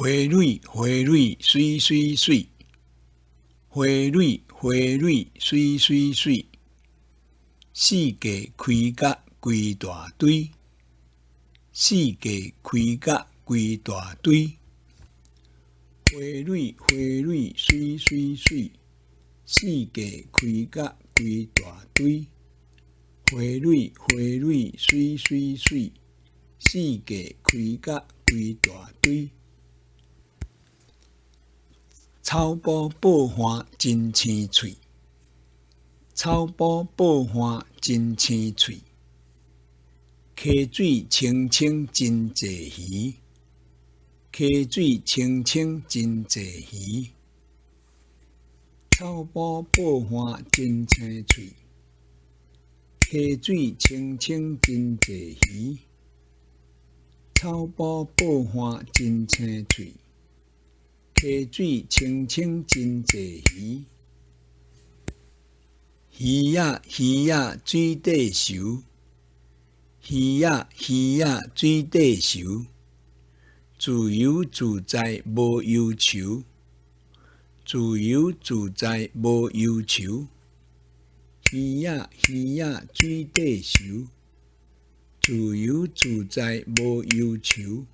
花蕊花蕊水水水，花蕊花蕊水水水，四界开甲规大堆，四界开甲规大堆。花蕊花蕊水水水，四界开甲规大堆。花蕊花蕊水水水，四界开甲规大堆。草埔报花真青翠，草埔报花真青翠，溪水清清真济鱼，溪水清清真济鱼。草埔报花真青翠，溪水清清真济鱼。草埔报花真青翠，溪水清清真济鱼。鱼仔鱼仔水底游，鱼仔鱼仔水底游，自由自在无忧愁，自由自在无忧愁。鱼仔鱼仔水底游，自由自在无忧愁。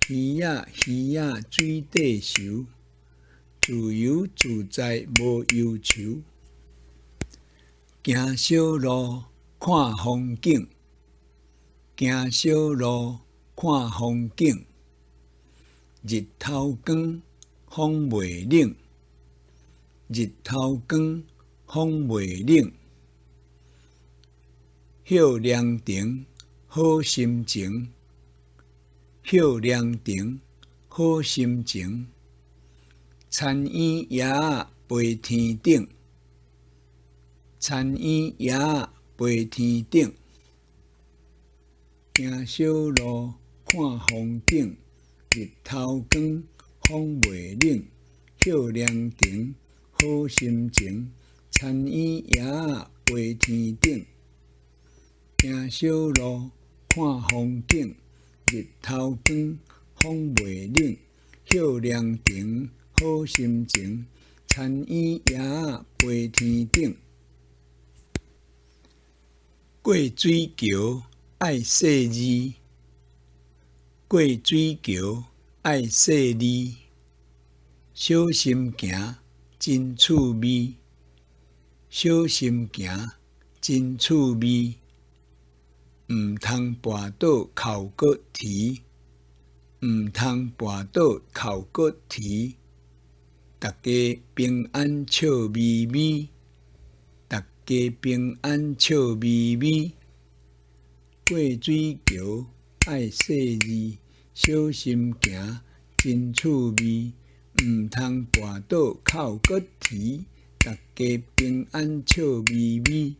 鱼仔鱼仔水底游，自由自在无忧愁。行小路看风景，行小路看风景。日头光风袂冷，日头光风袂冷。歇凉亭好心情，歇凉亭好心情。田园爷仔飞天顶，田园爷仔飞天顶。行小路看风景，日头光风袂冷。歇凉亭好心情，田园爷仔飞天顶。行小路看风景，日头光风袂冷。歇凉亭好心情，田园爷仔飞天顶。过水桥爱细字，过水桥爱细字。小心行真趣味，小心行真趣味。毋通跋倒哭骨啼，毋通跋倒哭骨啼。大家平安笑眯眯，大家平安笑眯眯。过水桥爱细字，小心行真趣味。毋通跋倒哭骨啼，大家平安笑眯眯。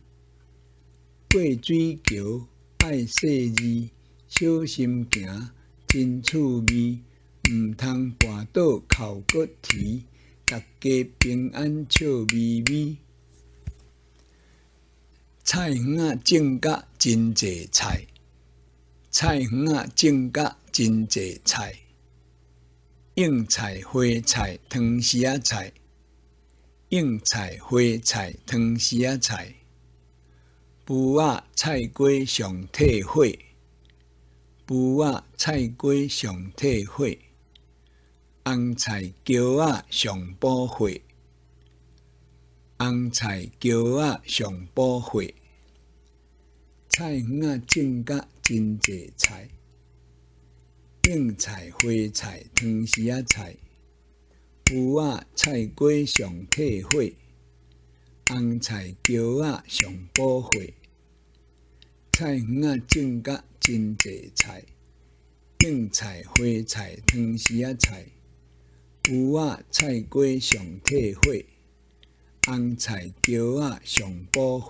过水桥爱细字，小心行真趣味。毋通跋倒哭骨啼，大家平安笑眯眯。菜园仔种甲真济菜，菜园仔种甲真济菜。应菜花菜汤丝仔菜，应菜花菜汤丝仔菜。殕仔菜瓜上体火，殕仔菜瓜上体火。红菜姜仔上补火，红菜姜仔上补火。菜园仔种甲真济菜，应菜花菜汤丝仔菜。殕仔菜瓜上体火，红菜姜仔上补火。菜园仔种甲真济菜，应菜花菜汤丝仔菜。殕仔菜瓜上体火，红菜姜仔上补火。